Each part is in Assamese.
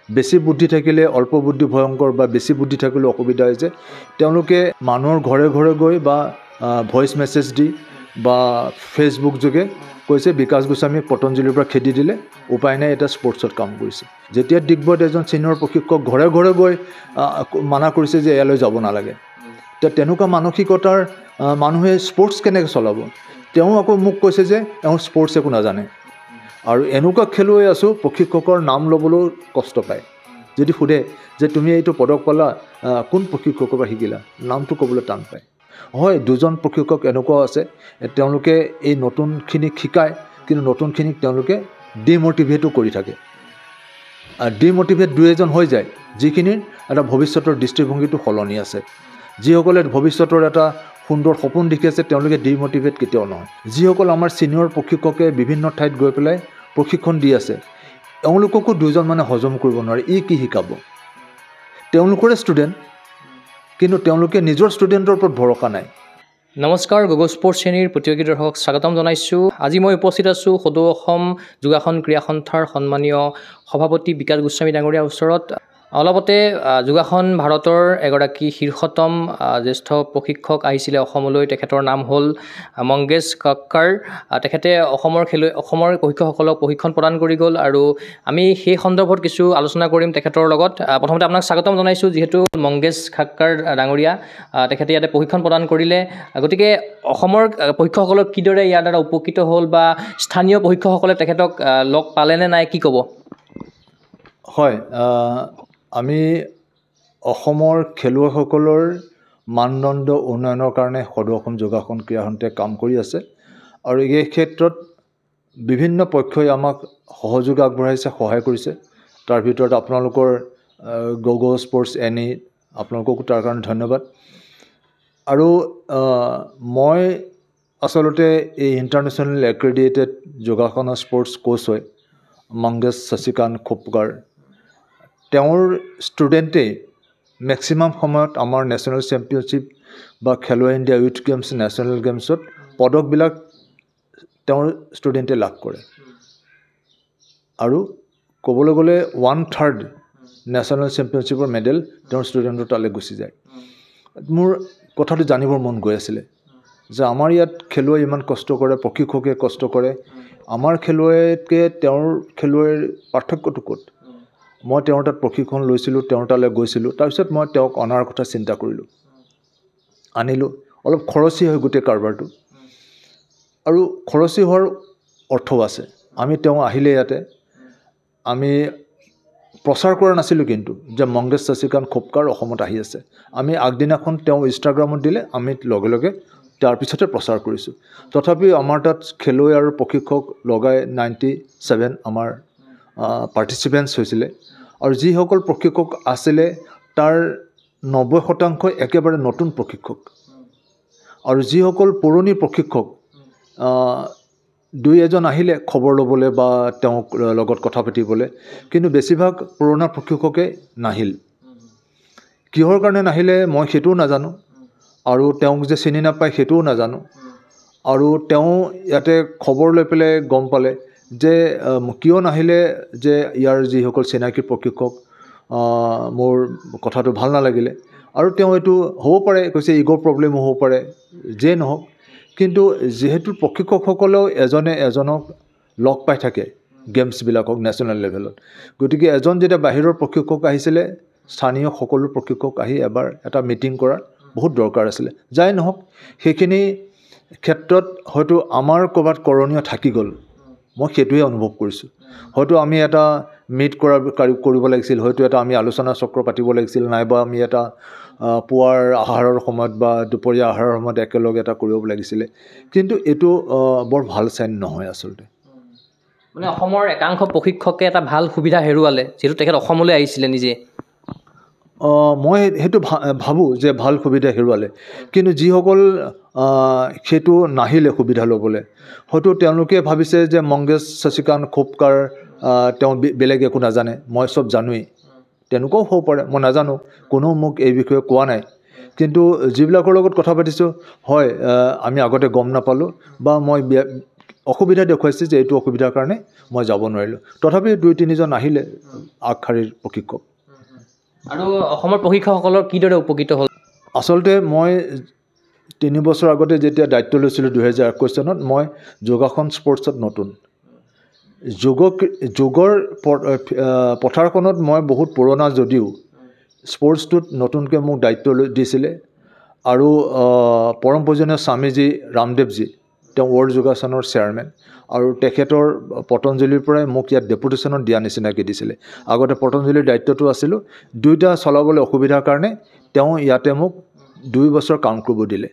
বেছি বুদ্ধি থাকিলে অল্প বুদ্ধি ভয়ংকৰ বা বেছি বুদ্ধি থাকিলে অসুবিধা হৈছে তেওঁলোকে মানুহৰ ঘৰে ঘৰে গৈ বা ভইচ মেছেজ দি বা ফেচবুক যোগে কৈছে বিকাশ গোস্বামীক পতঞ্জলিৰ পৰা খেদি দিলে উপায় নাই এটা স্পৰ্টছত কাম কৰিছে যেতিয়া ডিগবৈত এজন ছিনিয়ৰ প্ৰশিক্ষক ঘৰে ঘৰে গৈ মানা কৰিছে যে ইয়ালৈ যাব নালাগে তেনেকুৱা মানসিকতাৰ মানুহে স্পৰ্টছ কেনেকৈ চলাব তেওঁ আকৌ মোক কৈছে যে এওঁ স্পৰ্টছ একো নাজানে আৰু এনেকুৱা খেলুৱৈ আছোঁ প্ৰশিক্ষকৰ নাম ল'বলৈ কষ্ট পায় যদি সোধে যে তুমি এইটো পদক পালা কোন প্ৰশিক্ষকৰ পৰা শিকিলা নামটো ক'বলৈ টান পায় হয় দুজন প্ৰশিক্ষক এনেকুৱাও আছে তেওঁলোকে এই নতুনখিনিক শিকায় কিন্তু নতুনখিনিক তেওঁলোকে ডিমটিভেটো কৰি থাকে আৰু ডিমটিভেট দুই এজন হৈ যায় যিখিনিৰ এটা ভৱিষ্যতৰ দৃষ্টিভংগীটো সলনি আছে যিসকলে ভৱিষ্যতৰ এটা সুন্দৰ সপোন দেখি আছে তেওঁলোকে ডিমটিভেট কেতিয়াও নহয় যিসকল আমাৰ ছিনিয়ৰ প্ৰশিক্ষকে বিভিন্ন ঠাইত গৈ পেলাই প্ৰশিক্ষণ দি আছে এওঁলোককো দুজন মানে হজম কৰিব নোৱাৰে ই কি শিকাব তেওঁলোকৰে ষ্টুডেণ্ট কিন্তু তেওঁলোকে নিজৰ ষ্টুডেণ্টৰ ওপৰত ভৰসা নাই নমস্কাৰ গগৈ স্পৰ্টছ শ্ৰেণীৰ প্ৰতিযোগী দৰ্শক স্বাগতম জনাইছোঁ আজি মই উপস্থিত আছোঁ সদৌ অসম যোগাসন ক্ৰীড়া সন্থাৰ সন্মানীয় সভাপতি বিকাশ গোস্বামী ডাঙৰীয়াৰ ওচৰত অলপতে যোগাসন ভাৰতৰ এগৰাকী শীৰ্ষতম জ্যেষ্ঠ প্ৰশিক্ষক আহিছিলে অসমলৈ তেখেতৰ নাম হ'ল মংগেশ কাক্কাৰ তেখেতে অসমৰ প্ৰশিক্ষকসকলক প্ৰশিক্ষণ প্ৰদান কৰি গ'ল আৰু আমি সেই সন্দৰ্ভত কিছু আলোচনা কৰিম তেখেতৰ লগত প্ৰথমতে আপোনাক স্বাগতম জনাইছোঁ যিহেতু মংগেশ কাক্কাৰ ডাঙৰীয়া তেখেতে ইয়াতে প্ৰশিক্ষণ প্ৰদান কৰিলে গতিকে অসমৰ প্ৰশিক্ষকসকলক কিদৰে ইয়াৰ দ্বাৰা উপকৃত হ'ল বা স্থানীয় প্ৰশিক্ষকসকলে তেখেতক লগ পালেনে নাই কি ক'ব হয় আমি অসমৰ খেলুৱৈসকলৰ মানদণ্ড উন্নয়নৰ কাৰণে সদৌ অসম যোগাসন ক্ৰীড়া সন্থাই কাম কৰি আছে আৰু এই ক্ষেত্ৰত বিভিন্ন পক্ষই আমাক সহযোগ আগবঢ়াইছে সহায় কৰিছে তাৰ ভিতৰত আপোনালোকৰ গগৈ স্পৰ্টছ এনি আপোনালোককো তাৰ কাৰণে ধন্যবাদ আৰু মই আচলতে এই ইণ্টাৰনেশ্যনেল এক্ৰেডিটেড যোগাসনৰ স্পৰ্টছ কোচ হয় মংগেশ শশীকান্ত খোপকাৰ তেওঁৰ ষ্টুডেণ্টেই মেক্সিমাম সময়ত আমাৰ নেশ্যনেল চেম্পিয়নশ্বিপ বা খেলো ইণ্ডিয়া ইউথ গেমছ নেশ্যনেল গেমছত পদকবিলাক তেওঁৰ ষ্টুডেণ্টে লাভ কৰে আৰু ক'বলৈ গ'লে 1/3 নেশ্যনেল চেম্পিয়নশ্বিপৰ মেডেল তেওঁৰ ষ্টুডেণ্টৰ তালৈ গুচি যায় মোৰ কথাটো জানিবৰ মন গৈ আছিলে যে আমাৰ ইয়াত খেলুৱৈ ইমান কষ্ট কৰে প্ৰশিক্ষকে কষ্ট কৰে আমাৰ খেলুৱৈতকৈ তেওঁৰ খেলুৱৈৰ পাৰ্থক্যটো ক'ত মই তেওঁৰ তাত প্ৰশিক্ষণ লৈছিলোঁ তেওঁৰ তালৈ গৈছিলোঁ তাৰপিছত মই তেওঁক অনাৰ কথা চিন্তা কৰিলোঁ আনিলোঁ অলপ খৰচী হয় গোটেই কাৰবাৰটো আৰু খৰচী হোৱাৰ অৰ্থও আছে আমি তেওঁ আহিলে ইয়াতে আমি প্ৰচাৰ কৰা নাছিলোঁ কিন্তু যে মংগেশ শশীকান্ত খোপকাৰ অসমত আহি আছে আমি আগদিনাখন তেওঁ ইনষ্টাগ্ৰামত দিলে আমি লগে লগে তাৰপিছতে প্ৰচাৰ কৰিছোঁ তথাপিও আমাৰ তাত খেলুৱৈ আৰু প্ৰশিক্ষক লগাই 97 আমাৰ পাৰ্টিচিপেণ্টছ হৈছিলে আৰু যিসকল প্ৰশিক্ষক আছিলে তাৰ 90% একেবাৰে নতুন প্ৰশিক্ষক আৰু যিসকল পুৰণি প্ৰশিক্ষক দুই এজন আহিলে খবৰ ল'বলৈ বা তেওঁক লগত কথা পাতিবলৈ কিন্তু বেছিভাগ পুৰণা প্ৰশিক্ষকে নাহিল কিহৰ কাৰণে নাহিলে মই সেইটোও নাজানো আৰু তেওঁক যে চিনি নাপায় সেইটোও নাজানো আৰু তেওঁ ইয়াতে খবৰ লৈ পেলাই গম পালে যে কিয় নাহিলে যে ইয়াৰ যিসকল চিনাকি প্ৰশিক্ষক মোৰ কথাটো ভাল নালাগিলে আৰু তেওঁ এইটো হ'ব পাৰে কৈছে ইগ'ৰ প্ৰব্লেমো হ'ব পাৰে যে নহওক কিন্তু যিহেতু প্ৰশিক্ষকসকলেও এজনে এজনক লগ পাই থাকে গেমছবিলাকক নেশ্যনেল লেভেলত গতিকে এজন যেতিয়া বাহিৰৰ প্ৰশিক্ষক আহিছিলে স্থানীয় সকলো প্ৰশিক্ষক আহি এবাৰ এটা মিটিং কৰাৰ বহুত দৰকাৰ আছিলে যাই নহওক সেইখিনি ক্ষেত্ৰত হয়তো আমাৰ ক'ৰবাত কৰণীয় থাকি গ'ল মই সেইটোৱে অনুভৱ কৰিছোঁ হয়তো আমি এটা মিট কৰিব লাগিছিল হয়তো এটা আমি আলোচনা চক্ৰ পাতিব লাগিছিল নাইবা আমি এটা পুৱাৰ আহাৰৰ সময়ত বা দুপৰীয়া আহাৰৰ সময়ত একেলগে এটা কৰিব লাগিছিলে কিন্তু এইটো বৰ ভাল চাইন নহয় আচলতে মানে অসমৰ একাংশ প্ৰশিক্ষকে এটা ভাল সুবিধা হেৰুৱালে যিহেতু তেখেত অসমলৈ আহিছিলে নিজে মই সেইটো ভাবোঁ যে ভাল সুবিধা হেৰুৱালে কিন্তু যিসকল সেইটো নাহিলে সুবিধা ল'বলৈ হয়তো তেওঁলোকে ভাবিছে যে মংগেশ শশীকান্ত খোপকাৰ তেওঁ বেলেগ একো নাজানে মই চব জানোৱেই তেনেকুৱাও হ'ব পাৰে মই নাজানো কোনো মোক এই বিষয়ে কোৱা নাই কিন্তু যিবিলাকৰ লগত কথা পাতিছোঁ হয় আমি আগতে গম নাপালোঁ বা মই অসুবিধা দেখুৱাইছে যে এইটো অসুবিধাৰ কাৰণে মই যাব নোৱাৰিলোঁ তথাপি 2-3জন আহিলে আগশাৰীৰ প্ৰশিক্ষক আৰু অসমৰ প্ৰশিক্ষকসকলৰ কিদৰে উপকৃত হ'ল আচলতে মই 3 বছৰ আগতে যেতিয়া দায়িত্ব লৈছিলোঁ 2021 চনত মই যোগাসন স্পৰ্টছত নতুন যোগৰ পথাৰখনত মই বহুত পুৰণা যদিও স্পৰ্টছটোত নতুনকৈ মোক দায়িত্ব দিছিলে আৰু পৰম পূজনীয় স্বামীজী ৰামদেৱজী তেওঁ ৱৰ্ল্ড যোগাসনৰ চেয়াৰমেন আৰু তেখেতৰ পতঞ্জলিৰ পৰাই মোক ইয়াত ডেপুটেশ্যনত দিয়া নিচিনাকৈ দিছিলে আগতে পতঞ্জলিৰ দায়িত্বটো আছিলোঁ দুইটা চলাবলৈ অসুবিধাৰ কাৰণে তেওঁ ইয়াতে মোক 2 বছৰ কাম কৰিব দিলে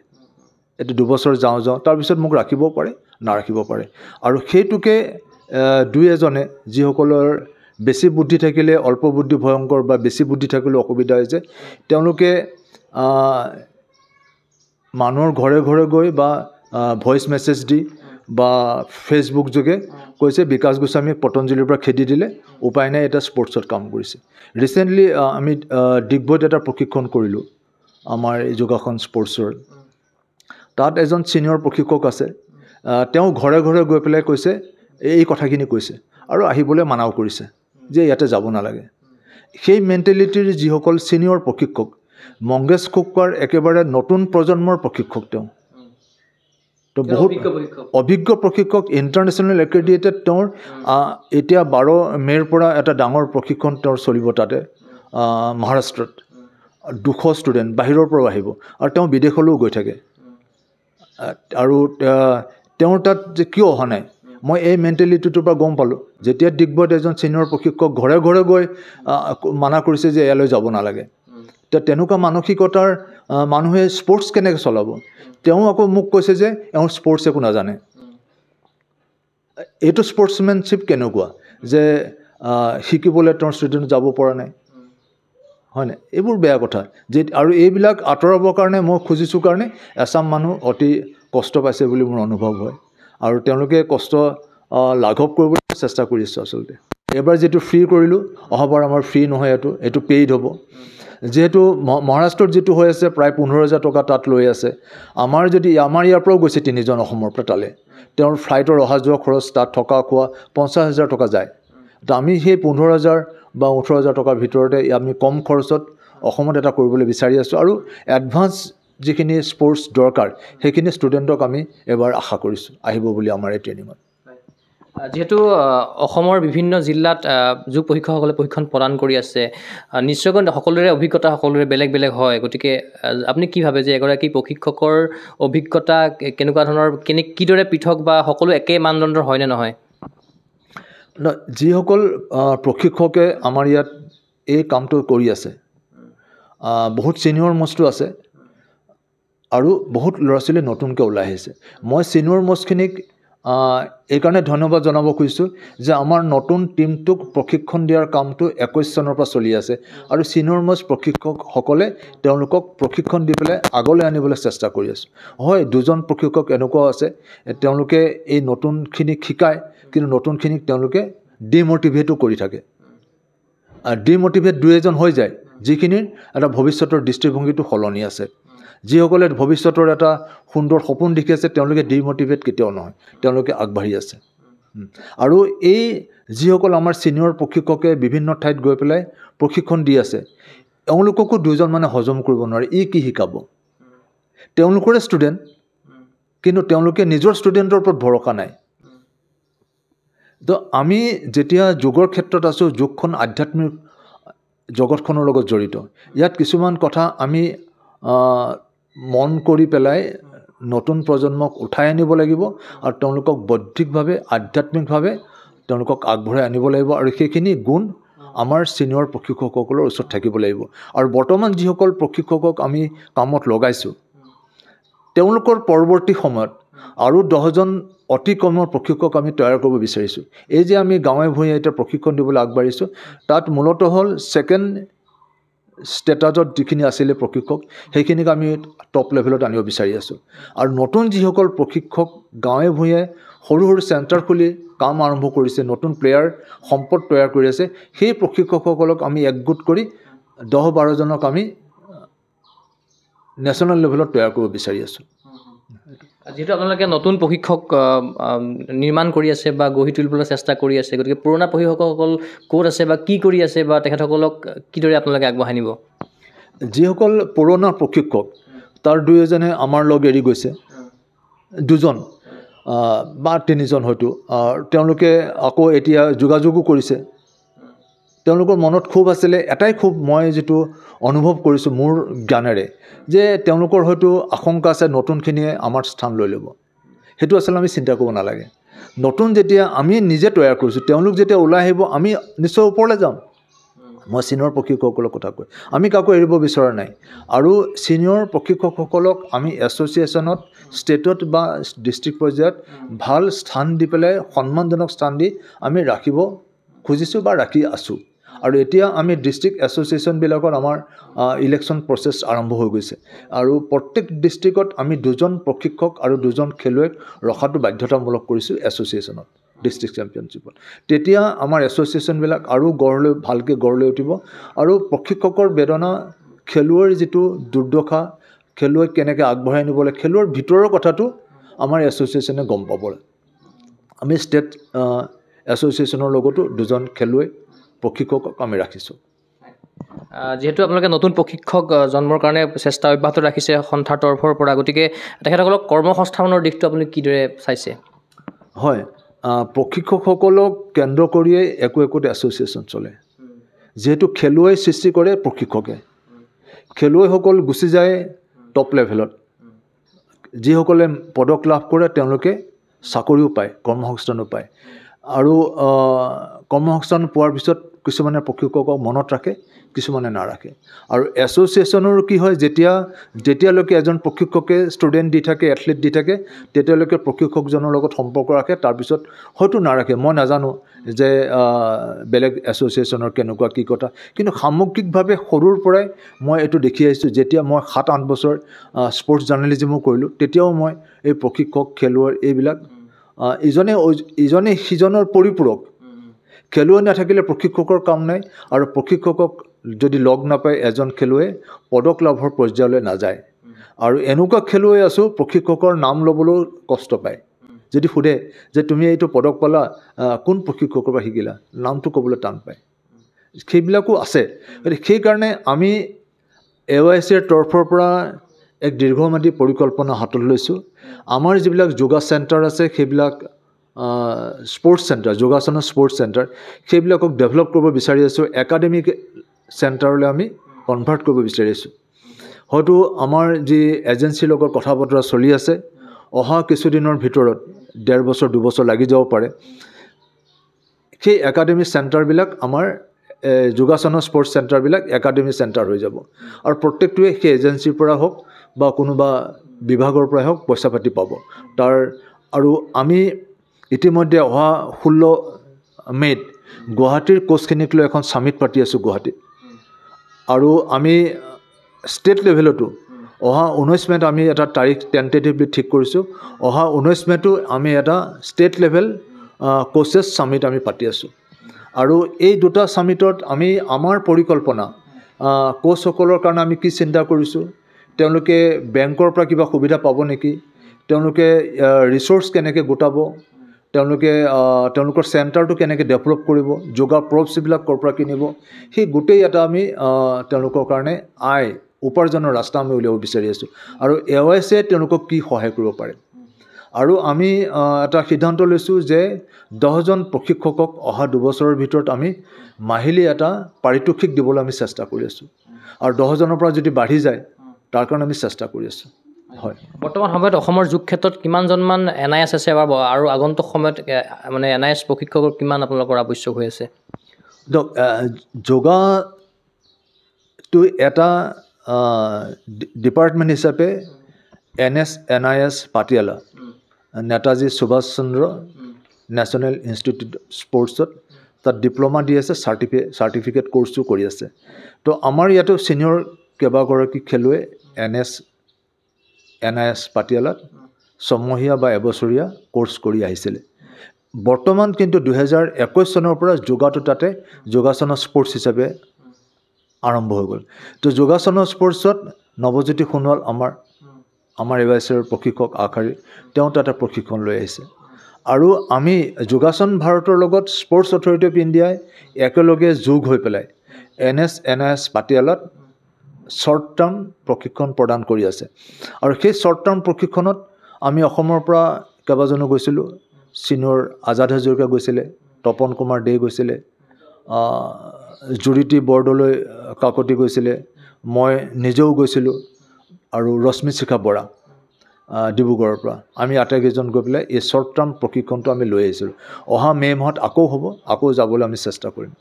এইটো 2 বছৰ যাওঁ তাৰপিছত মোক ৰাখিব পাৰে নাৰাখিব পাৰে আৰু সেইটোকে 2-এজনে যিসকলৰ বেছি বুদ্ধি থাকিলে অল্প বুদ্ধি ভয়ংকৰ বা বেছি বুদ্ধি থাকিলে অসুবিধা হৈছে তেওঁলোকে মানুহৰ ঘৰে ঘৰে গৈ বা ভইচ মেছেজ দি বা ফেচবুক যোগে কৈছে বিকাশ গোস্বামীক পতঞ্জলিৰ পৰা খেদি দিলে উপায় নাই এটা স্পৰ্টছত কাম কৰিছে ৰিচেণ্টলি আমি ডিগবৈত এটা প্ৰশিক্ষণ কৰিলোঁ আমাৰ যোগাসন স্পৰ্টছৰ তাত এজন ছিনিয়ৰ প্ৰশিক্ষক আছে তেওঁ ঘৰে ঘৰে গৈ পেলাই কৈছে এই কথাখিনি কৈছে আৰু আহিবলৈ মানাও কৰিছে যে ইয়াতে যাব নালাগে সেই মেণ্টেলিটিৰ যিসকল ছিনিয়ৰ প্ৰশিক্ষক মংগেশ কুকাৰ একেবাৰে নতুন প্ৰজন্মৰ প্ৰশিক্ষক তেওঁ তো বহুত অভিজ্ঞ প্ৰশিক্ষক ইণ্টাৰনেশ্যনেল এক্ৰেডিটেড তেওঁৰ এতিয়া 12 মে'ৰ পৰা এটা ডাঙৰ প্ৰশিক্ষণ তেওঁৰ চলিব তাতে মহাৰাষ্ট্ৰত 200 ষ্টুডেণ্ট বাহিৰৰ পৰাও আহিব আৰু তেওঁ বিদেশলৈও গৈ থাকে আৰু তেওঁৰ তাত যে কিয় অহা নাই মই এই মেণ্টেলিটিটোৰ পৰা গম পালোঁ যেতিয়া ডিগবৈত এজন ছিনিয়ৰ প্ৰশিক্ষক ঘৰে ঘৰে গৈ মানা কৰিছে যে ইয়ালৈ যাব নালাগে তেনেকুৱা মানসিকতাৰ মানুহে স্পৰ্টছ কেনেকৈ চলাব তেওঁ আকৌ মোক কৈছে যে এওঁ স্পৰ্টছ একো নাজানে এইটো স্পৰ্টছমেনশ্বিপ কেনেকুৱা যে শিকিবলৈ তেওঁৰ ষ্টুডেণ্ট যাব পৰা নাই হয়নে এইবোৰ বেয়া কথা যে আৰু এইবিলাক আঁতৰাবৰ কাৰণে মই খুজিছোঁ কাৰণে এছাম মানুহ অতি কষ্ট পাইছে বুলি মোৰ অনুভৱ হয় আৰু তেওঁলোকে কষ্ট লাঘৱ কৰিবলৈ চেষ্টা কৰি আছে আচলতে এবাৰ যেটো ফ্ৰী কৰিলোঁ অহাবাৰ আমাৰ ফ্ৰী নহয় এইটো পেইড হ'ব যেহেতু মহাৰাষ্ট্ৰত যেটো হৈ আছে প্ৰায় 15,000 টকা তাত লৈ আছে আমাৰ ইয়াৰ পৰাও গৈছে 3জন অসমৰ পৰা তালে তেওঁৰ ফ্লাইটৰ অহা যোৱা খৰচ তাত থকা খোৱা 50,000 টকা যায় তো আমি সেই 15,000 বা 18,000 টকাৰ ভিতৰতে আমি কম খৰচত অসমত এটা কৰিবলৈ বিচাৰি আছোঁ আৰু এডভান্স যিখিনি স্পৰ্টছ দৰকাৰ সেইখিনি ষ্টুডেণ্টক আমি এবাৰ আশা কৰিছোঁ আহিব বুলি আমাৰ এই ট্ৰেইনিঙত যেহেতু অসমৰ বিভিন্ন জিলাত যোগ প্ৰশিক্ষকসকলে প্ৰশিক্ষণ প্ৰদান কৰি আছে নিশ্চয়কৈ সকলোৰে অভিজ্ঞতা সকলোৰে বেলেগ বেলেগ হয় গতিকে আপুনি কি ভাবে যে এগৰাকী প্ৰশিক্ষকৰ অভিজ্ঞতা কেনেকুৱা ধৰণৰ কিদৰে পৃথক বা সকলো একে মানদণ্ডৰ হয় নে নহয় যিসকল প্ৰশিক্ষকে আমাৰ ইয়াত এই কামটো কৰি আছে বহুত ছিনিয়ৰ মষ্টটো আছে আৰু বহুত ল'ৰা ছোৱালী নতুনকৈ ওলাই আহিছে মই ছিনিয়ৰ মষ্টখিনিক এইকাৰণে ধন্যবাদ জনাব খুজিছোঁ যে আমাৰ নতুন টিমটোক প্ৰশিক্ষণ দিয়াৰ কামটো 21 চনৰ পৰা চলি আছে আৰু ছিনিয়ৰ মষ্ট প্ৰশিক্ষকসকলে তেওঁলোকক প্ৰশিক্ষণ দি পেলাই আগলৈ আনিবলৈ চেষ্টা কৰি আছে হয় 2জন প্ৰশিক্ষক এনেকুৱাও আছে তেওঁলোকে এই নতুনখিনিক শিকায় কিন্তু নতুনখিনিক তেওঁলোকে ডিমোটিভেটো কৰি থাকে আৰু ডিমোটিভেট 2-এজন হৈ যায় যিখিনিৰ এটা ভৱিষ্যতৰ দৃষ্টিভংগীটো সলনি আছে যিসকলে ভৱিষ্যতৰ এটা সুন্দৰ সপোন দেখি আছে তেওঁলোকে ডিমোটিভেট কেতিয়াও নহয় তেওঁলোকে আগবাঢ়ি আছে আৰু এই যিসকল আমাৰ ছিনিয়ৰ প্ৰশিক্ষকে বিভিন্ন ঠাইত গৈ পেলাই প্ৰশিক্ষণ দি আছে এওঁলোককো 2জন মানে হজম কৰিব নোৱাৰে কি শিকাব তেওঁলোকৰে ষ্টুডেণ্ট কিন্তু তেওঁলোকে নিজৰ ষ্টুডেণ্টৰ ওপৰত ভৰসা নাই তো আমি যেতিয়া যোগৰ ক্ষেত্ৰত আছোঁ যোগখন আধ্যাত্মিক জগতখনৰ লগত জড়িত ইয়াত কিছুমান কথা আমি মন কৰি পেলাই নতুন প্ৰজন্মক উঠাই আনিব লাগিব আৰু তেওঁলোকক বৌদ্ধিকভাৱে আধ্যাত্মিকভাৱে তেওঁলোকক আগবঢ়াই আনিব লাগিব আৰু সেইখিনি গুণ আমাৰ ছিনিয়ৰ প্ৰশিক্ষকসকলৰ ওচৰত থাকিব লাগিব আৰু বৰ্তমান যিসকল প্ৰশিক্ষকক আমি কামত লগাইছোঁ তেওঁলোকৰ পৰৱৰ্তী সময়ত আৰু 10জন অতি কমৰ প্ৰশিক্ষক আমি তৈয়াৰ কৰিব বিচাৰিছোঁ এই যে আমি গাঁৱে ভূঞে এতিয়া প্ৰশিক্ষণ দিবলৈ আগবাঢ়িছোঁ তাত মূলতঃ হ'ল ছেকেণ্ড ষ্টেটাজত যিখিনি আছিলে প্ৰশিক্ষক সেইখিনিক আমি টপ লেভেলত আনিব বিচাৰি আছোঁ আৰু নতুন যিসকল প্ৰশিক্ষক গাঁৱে ভূঞে সৰু সৰু চেণ্টাৰ খুলি কাম আৰম্ভ কৰিছে নতুন প্লেয়াৰ সম্পদ তৈয়াৰ কৰি আছে সেই প্ৰশিক্ষকসকলক আমি একগোট কৰি 10-12জনক আমি নেশ্যনেল লেভেলত তৈয়াৰ কৰিব বিচাৰি আছোঁ যিহেতু আপোনালোকে নতুন প্ৰশিক্ষক নিৰ্মাণ কৰি আছে বা গঢ়ি তুলিবলৈ চেষ্টা কৰি আছে, গতিকে পুৰণা প্ৰশিক্ষকসকল ক'ত আছে বা কি কৰি আছে বা তেখেতসকলক কিদৰে আপোনালোকে আগবঢ়াই নিব? যিসকল পুৰণা প্ৰশিক্ষক তাৰ দুই এজনে আমাৰ লগ এৰি গৈছে, দুজন বা তিনিজন হয়তো, তেওঁলোকে আকৌ এতিয়া যোগাযোগো কৰিছে। তেওঁলোকৰ মনত ক্ষোভ আছিলে, এটাই ক্ষোভ মই যিটো অনুভৱ কৰিছোঁ মোৰ জ্ঞানেৰে, যে তেওঁলোকৰ হয়তো আশংকা আছে নতুনখিনিয়ে আমাৰ স্থান লৈ ল'ব। সেইটো আচলতে আমি চিন্তা কৰিব নালাগে। নতুন যেতিয়া আমি নিজে তৈয়াৰ কৰিছোঁ, তেওঁলোক যেতিয়া ওলাই আহিব আমি নিশ্চয় ওপৰলৈ যাম। মই ছিনিয়ৰ প্ৰশিক্ষকসকলৰ কথা কৈ আমি কাকো এৰিব বিচৰা নাই। আৰু ছিনিয়ৰ প্ৰশিক্ষকসকলক আমি এছ'চিয়েশ্যনত, ষ্টেটত বা ডিষ্ট্ৰিক্ট পৰ্যায়ত ভাল স্থান দি পেলাই, সন্মানজনক স্থান দি আমি ৰাখিব খুজিছোঁ বা ৰাখি আছোঁ। আৰু এতিয়া আমি ডিষ্ট্ৰিক্ট এছ'চিয়েশ্যনবিলাকত আমাৰ ইলেকশ্যন প্ৰচেছ আৰম্ভ হৈ গৈছে। আৰু প্ৰত্যেক ডিষ্ট্ৰিক্টত আমি দুজন প্ৰশিক্ষক আৰু দুজন খেলুৱৈক ৰখাটো বাধ্যতামূলক কৰিছোঁ এছ'চিয়েশ্যনত, ডিষ্ট্ৰিক্ট চেম্পিয়নশ্বিপত। তেতিয়া আমাৰ এছ'চিয়েশ্যনবিলাক আৰু ভালকৈ গঢ় লৈ উঠিব। আৰু প্ৰশিক্ষকৰ বেদনা, খেলুৱৈৰ যিটো দুৰ্দশা, খেলুৱৈক কেনেকৈ আগবঢ়াই নিবলৈ, খেলুৱৈৰ ভিতৰৰ কথাটো আমাৰ এছ'চিয়েশ্যনে গম পাব। আমি ষ্টেট এছ'চিয়েশ্যনৰ লগতো দুজন খেলুৱৈ প্ৰশিক্ষকক আমি ৰাখিছোঁ। যিহেতু আপোনালোকে নতুন প্ৰশিক্ষক জন্মৰ কাৰণে চেষ্টা অব্যাহত ৰাখিছে সন্থাৰ তৰফৰ পৰা, গতিকে তেখেতসকলক কৰ্মসংস্থাপনৰ দিশটো আপুনি কিদৰে চাইছে? হয়, প্ৰশিক্ষকসকলক কেন্দ্ৰ কৰিয়েই একোটা এছ'চিয়েশ্যন চলে। যিহেতু খেলুৱৈ সৃষ্টি কৰে প্ৰশিক্ষকে, খেলুৱৈসকল গুচি যায় টপ লেভেলত, যিসকলে পদক লাভ কৰে তেওঁলোকে চাকৰিও পায়, কৰ্মসংস্থাপনো পায়। আৰু কৰ্মসংস্থাপন পোৱাৰ পিছত কিছুমানে প্ৰশিক্ষকক মনত ৰাখে, কিছুমানে নাৰাখে। আৰু এছ'চিয়েশ্যনৰ কি হয়, যেতিয়ালৈকে এজন প্ৰশিক্ষকে ষ্টুডেণ্ট দি থাকে, এথলিট দি থাকে, তেতিয়ালৈকে প্ৰশিক্ষকজনৰ লগত সম্পৰ্ক ৰাখে, তাৰপিছত হয়তো নাৰাখে। মই নাজানো যে বেলেগ এছ'চিয়েশ্যনৰ কেনেকুৱা কি কথা, কিন্তু সামগ্ৰিকভাৱে সৰুৰ পৰাই মই এইটো দেখি আহিছোঁ। যেতিয়া মই 7-8 বছৰ স্পৰ্টছ জাৰ্নেলিজিমো কৰিলোঁ, তেতিয়াও মই এই প্ৰশিক্ষক, খেলুৱৈ এইবিলাক ইজনে সিজনৰ পৰিপূৰক। খেলুৱৈ নাথাকিলে প্ৰশিক্ষকৰ কাম নাই, আৰু প্ৰশিক্ষকক যদি লগ নাপায় এজন খেলুৱৈয়ে পদক লাভৰ পৰ্যায়লৈ নাযায়। আৰু এনেকুৱা খেলুৱৈ আছোঁ প্ৰশিক্ষকৰ নাম ল'বলৈও কষ্ট পায়। যদি সোধে যে তুমি এইটো পদক পালা, কোন প্ৰশিক্ষকৰ পৰা শিকিলা, নামটো ক'বলৈ টান পায়। সেইবিলাকো আছে। সেইকাৰণে আমি AYCৰ তৰফৰ পৰা এক দীৰ্ঘম্যাদী পৰিকল্পনা হাতত লৈছোঁ। আমাৰ যিবিলাক যোগা চেণ্টাৰ আছে, সেইবিলাক স্পৰ্টছ চেণ্টাৰ, যোগাসনৰ স্পৰ্টছ চেণ্টাৰ, সেইবিলাকক ডেভেলপ কৰিব বিচাৰি আছোঁ। একাডেমিক চেণ্টাৰলৈ আমি কনভাৰ্ট কৰিব বিচাৰি আছোঁ। হয়তো আমাৰ যি এজেঞ্চিৰ লগত কথা বতৰা চলি আছে, অহা কিছুদিনৰ ভিতৰত 1.5 বছৰ 2 বছৰ লাগি যাব পাৰে, সেই একাডেমিক চেণ্টাৰবিলাক আমাৰ যোগাসনৰ স্পৰ্টছ চেণ্টাৰবিলাক একাডেমিক চেণ্টাৰ হৈ যাব। আৰু প্ৰত্যেকটোৱে সেই এজেঞ্চিৰ পৰা হওক বা কোনোবা বিভাগৰ পৰাই হওক পইচা পাতি পাব আৰু আমি ইতিমধ্যে অহা 16 মে'ত গুৱাহাটীৰ কোচখিনিক লৈ এখন ছামিট পাতি আছোঁ গুৱাহাটীত। আৰু আমি ষ্টেট লেভেলতো অহা 19 মে'ত আমি এটা তাৰিখ টেণ্টেটিভলি ঠিক কৰিছোঁ। অহা 19 মে'তো আমি এটা ষ্টেট লেভেল কোচেছ ছামিট আমি পাতি আছোঁ। আৰু এই দুটা ছামিটত আমি আমাৰ পৰিকল্পনা, কোচসকলৰ কাৰণে আমি কি চিন্তা কৰিছোঁ, তেওঁলোকে বেংকৰ পৰা কিবা সুবিধা পাব নেকি, তেওঁলোকে ৰিচোৰ্চ কেনেকৈ গোটাব, তেওঁলোকৰ চেণ্টাৰটো কেনেকৈ ডেভেলপ কৰিব, যোগা প্ৰপছবিলাক ক'ৰ পৰা কিনিব, সেই গোটেই এটা আমি তেওঁলোকৰ কাৰণে উপাৰ্জনৰ ৰাস্তা আমি উলিয়াব বিচাৰি আছোঁ। আৰু AYCয়ে তেওঁলোকক কি সহায় কৰিব পাৰে। আৰু আমি এটা সিদ্ধান্ত লৈছোঁ যে 10জন প্ৰশিক্ষকক অহা 2 বছৰৰ ভিতৰত আমি মাহিলী এটা পাৰিতোষিক দিবলৈ আমি চেষ্টা কৰি আছোঁ। আৰু 10জনৰ পৰা যদি বাঢ়ি যায়, তাৰ কাৰণে আমি চেষ্টা কৰি আছোঁ। হয়, বৰ্তমান সময়ত অসমৰ যোগ ক্ষেত্ৰত কিমানজনমান NIS আছে আৰু আগন্তুক সময়ত মানে NIS প্ৰশিক্ষকৰ কিমান আপোনালোকৰ আৱশ্যক হৈ আছে? যোগাটো এটা ডিপাৰ্টমেণ্ট হিচাপে NIS পাটিয়ালা, নেতাজী সুভাষ চন্দ্ৰ নেশ্যনেল ইনষ্টিটিউট স্পৰ্টছত তাত ডিপ্ল'মা দি আছে, চাৰ্টিফিকেট কোৰ্চো কৰি আছে। তো আমাৰ ইয়াতো ছিনিয়ৰ কেইবাগৰাকী খেলুৱৈ NIS পাটিয়ালাত ছমহীয়া বা এবছৰীয়া কোৰ্চ কৰি আহিছিলে। বৰ্তমান কিন্তু 2021 চনৰ পৰা যোগাটো তাতে যোগাসনৰ স্পৰ্টছ হিচাপে আৰম্ভ হৈ গ'ল। তো যোগাসনৰ স্পৰ্টছত নৱজ্যোতি সোণোৱাল আমাৰ আমাৰ এভাইচৰ প্ৰশিক্ষক আগশাৰী তেওঁ তাতে প্ৰশিক্ষণ লৈ আহিছে আৰু আমি যোগাসন ভাৰতৰ লগত স্পৰ্টছ অথৰিটি অফ ইণ্ডিয়াই একেলগে যোগ হৈ পেলাই NS পাটিয়ালাত শ্বৰ্ট টাৰ্ম প্ৰশিক্ষণ প্ৰদান কৰি আছে আৰু সেই শ্বৰ্ট টাৰ্ম প্ৰশিক্ষণত আমি অসমৰ পৰা কেইবাজনো গৈছিলোঁ চিনিয়ৰ আজাদ হাজৰিকা গৈছিলে তপন কুমাৰ দে গৈছিলে জুৰিটি বৰদলৈ কাকতি গৈছিলে মই নিজেও গৈছিলোঁ আৰু ৰশ্মিশিখা বৰা ডিব্ৰুগড়ৰ পৰা আমি আটাইকেইজন গৈ পেলাই এই শ্বৰ্ট টাৰ্ম প্ৰশিক্ষণটো আমি লৈ আহিছিলোঁ অহা মে' মাহত আকৌ হ'ব আকৌ যাবলৈ আমি চেষ্টা কৰিম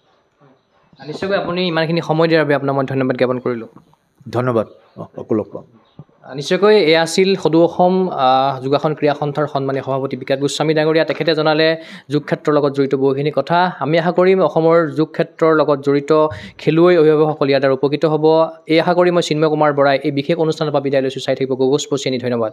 নিশ্চয়কৈ আপুনি ইমানখিনি সময় দিয়াৰ বাবে আপোনাক মই ধন্যবাদ জ্ঞাপন কৰিলোঁ ধন্যবাদ সকলোক পাম নিশ্চয়কৈ এয়া আছিল সদৌ অসম যোগাসন ক্ৰীড়া সন্থাৰ সন্মানীয় সভাপতি বিকাশ গোস্বামী ডাঙৰীয়া তেখেতে জনালে যোগ ক্ষেত্ৰৰ লগত জড়িত বহুখিনি কথা আমি আশা কৰিম অসমৰ যোগ ক্ষেত্ৰৰ লগত জড়িত খেলুৱৈ অভিভাৱকসকল ইয়াৰ দ্বাৰা উপকৃত হ'ব এই আশা কৰি মই চিন্ময় কুমাৰ বৰাই এই বিশেষ অনুষ্ঠানৰ পৰা বিদায় লৈছোঁ চাই থাকিব গগৈ স্পৰ্টছ চেনী ধন্যবাদ